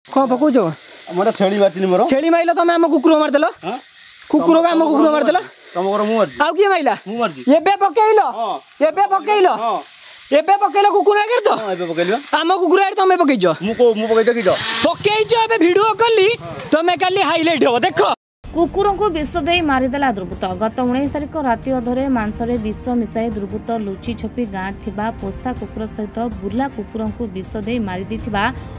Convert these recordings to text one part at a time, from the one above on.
कौन पकौच मोर छेली मारचिनी मोर छेली माइल तुम आम कुकुर मारदेल कुकुर को आम कुकुर मारदेल तुम घर मु मारची आउ किए माइला मु मारची एबे पकेइल एबे पकेइल एबे पकेइल कुकुर आगर तो एबे पकेइल आम कुकुर आगर तुम पकेइछ मु पकेइछ कि पकेइछ एबे वीडियो कली तुम काली हाइलाइट हो देखो कुकुर को विष दे मारिदेला दुर्बृत्त गत 19 तारिख राति अधरे मांसरे विष मिसाई दुर्बृत्त लुचि छपी गाँव थिबा पोस्ता कुकुर सहित बुला कुकुर को विष दे मारी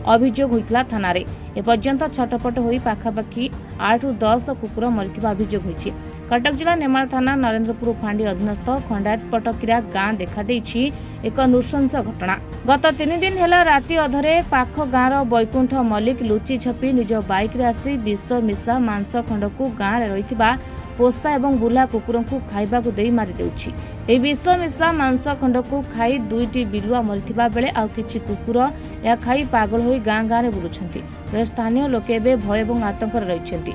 अभियोग होइतला थाना रे एपर्यंत छटपट होई पाखापाखि 8 ରୁ 10 कुकुर मरिथिबा अभियोग होइछि। कटक जिला नेमाल थाना नरेंद्रपुर फांडी अधीनस्थ खंडायत पटकिरा गाँ देखा देइछि एक नृशंस घटना। गत 3 दिन हेला राति अधरे पाख गाँर बैकुंठ मल्लिक लुचि छपी निज बाइक रे आसी विष मिसा मांस खंड को गाँव रे रहिथिबा पोसा एवं बुला कुकुर को खाइबा को देई मारी देउछि। ए विष मिसा मांस खंड को खाई 2टी बिलुआ मरिथिबा बेले आ किछि कुकुर या खाई पागल होई गाँ गाँ रे बुलुछंती। स्थानीय लोके एबे भय एवं आतंक रे रहिछंती।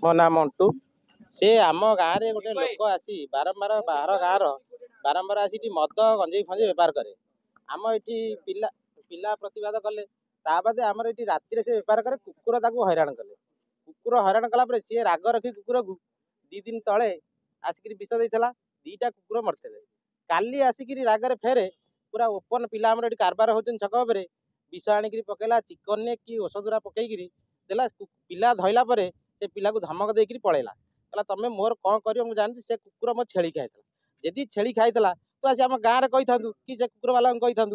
मो नाम मंटू से आम गाँव में गोटे लोक आसी बारंबार बाहर गाँव बारंबार आसी मद गंजेई फंजेई बेपार करे आम ये पिला पिला प्रतिवाद कले ताबादे आमर ये राति से बेपार करे कुकुर ताकू हैरान कले कुकुर हैरान कला सी राग रखी कुकुर को 2 दिन तले आसिक विष देता 2टा कुकुर मरते काली आसिक रागरे फेरे पूरा ओपन पिला आमर ये कारबार होती छक उपरे विष आणिक पकेला चिकन ने कि औषधुरा पकईकि देला पिला धइला परे से पिला को धमक देकर पड़ेला कहला तमें मोर कौन कर जानी से कुकुर मो छेली खाई जदि छेली खाई तो आसी आम गाँव में कही था कि से कुकुर वाला कही था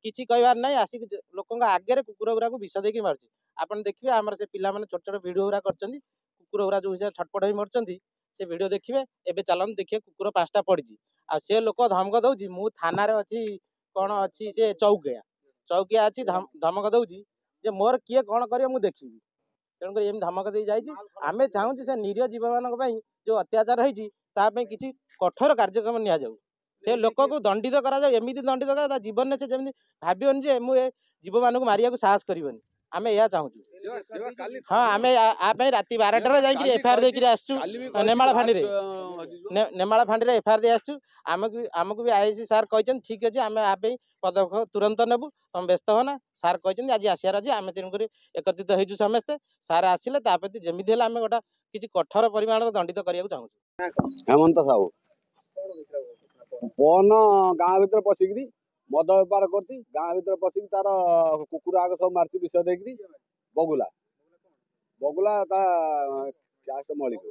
किसी कहबार ना आसिक लोक आगे कुकुर गुरा को विष देकर मार्च आपन देखिए आम से पिला छोट छोट भिड गुरा कर कुकुर गुरा जो छटपट हो मरचंती से वीडियो देखिए एबे चलन देखिए कुकुर 5टा पड़ी आ से लोक धमक दौची मु थाना अच्छी कौन अच्छी से चौकिया अच्छी धमक दौची जे मोर किए कौन कर मुझे देखी तेणुक एम धमक दे आम चाहूँ से निरीह जीव मान जो अत्याचार होती किसी कठोर कार्यक्रम नि जाऊ से लोक को दंडित करा एमती दंडित करा जीवन में से जमी भावन जे मुझे जीव मान मारिया साहस करनी आम यह चाहूँ हाँ आम राति 12टार जाकि एफआईआर देकर आसचु नेमाल फांडी एफआईआर दे आसचु आमको भी आईसी सार कहते ठीक अच्छे आम आप पदक्षेप तुरंत नेबू तुम व्यस्त हो ना सार कहते आज आसार अच्छे आम तेणुक एकत्रित होइचु समस्ते सार आसिले ताप्रति जमी आम गोटा किसी कठोर परिमाण दंडित करने चाहूँ। हेमंत साहू पवन गाँ भर पशिकी मद बेपार कर गाँ भर पशिकी तार कुकुर आग सब मार्च विष देकरी बगुला बगुला मलिक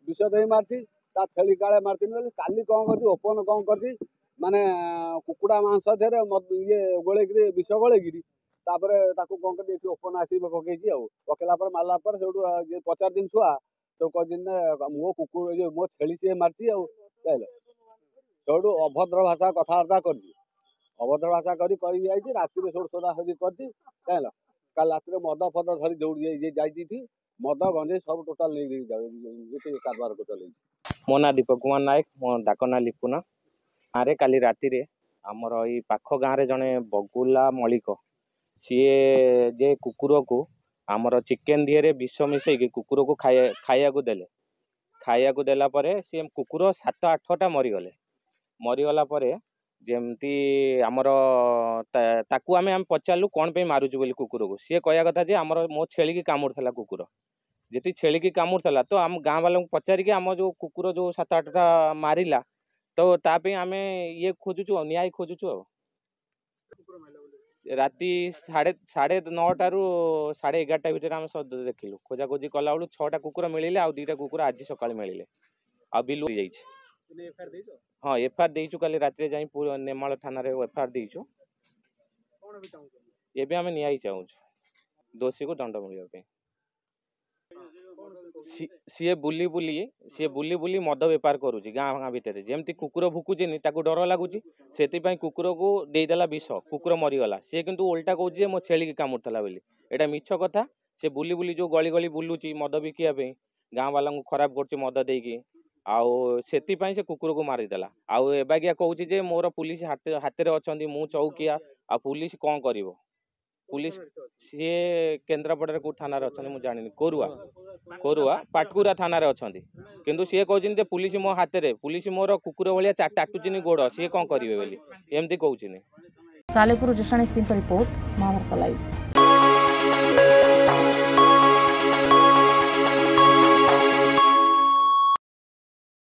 विष दे मार्ची छेली काले मार्च काली कौन कर ओपन कौन कर माने कुकुड़ा मांस देहरे ये गोले विष गोलेकि कौन कर ओपन आसी पकई पकेला मारला से 50 दिन छुआ तो कहते मो कुकुर मो छेली सी मार्ची आउ अभद्र भाषा कथबार्ता कर अभद्र भाषा कर राति सोदासोदी कर काल रात मद फद धरी दौड़ी जाती मद गंजे सब टोटाल नहीं कारबार को चल। मो ना दीपक कुमार नायक मो डाक ना लिपुना गाँव काली राति आमर ये पाख गाँव जड़े बगुला मलिक सीए जे कुकुर को आमर चिकेन दिहरे विष मिसेक कुकुर को खाया देला सी कुकुर 7-8टा मरीगला जमती आमर ताकू आम पचारू कौन पे मारुचु बोली कुकुर को सी कह कथा जे आमर मो छेली की कामुड़ा कुकुर जी छेली की कामुड़ा तो आम गाँव वालों पचारिकी आम जो कुकुर जो 7-8टा मारिला तो तापे आम ये खोजुचु न्याय खोजुचु राति 9:30 ରୁ 11:30 भितर आम सब देखिलु खोजाखोजी कला बेलू 6टा कुकुर मिले आ 2टा कुकुर आज सकाल मिले आ बिलु हाँ एफआईआर देचु काली राति जाई पूरा नेमाल थाना रे एफआईआर देचु एबे आम न्याय चाहूँ दोषी को दंड मिलवा सी बुली मद बेपार करुच्ची गाँ गाँ भितर जमती कुकुर भुकुचीनी ताकू डर लगुच से कुकुर को देदेला विष कुकुर मरीगला सी किंतु उल्टा कहे मो छेली की कामुड़ा बोली एटा मिछ कथा से बुली बुली जो गली गली बुलूची मद बिकिया गाँ वाला खराब कर मद देकी से कुकुर को मारिदेला आउ एबागिया कहूँ जे मोर पुलिस हाथ में अच्छा मु चौकिया आ पुलिस कौन कर पुलिस सी केन्द्रापड़ा को थाना अच्छा मुझे जानी कोरुआ पाटकुरा थाना अच्छा किंतु सी कहते पुलिस मो हाथ में पुलिस मोर कुकुर भाया टाटुची गोड़ सी कौन करेंगे एमती कहूँ। सालेपुर जशानी सिंह रिपोर्ट महाभारत लाइव।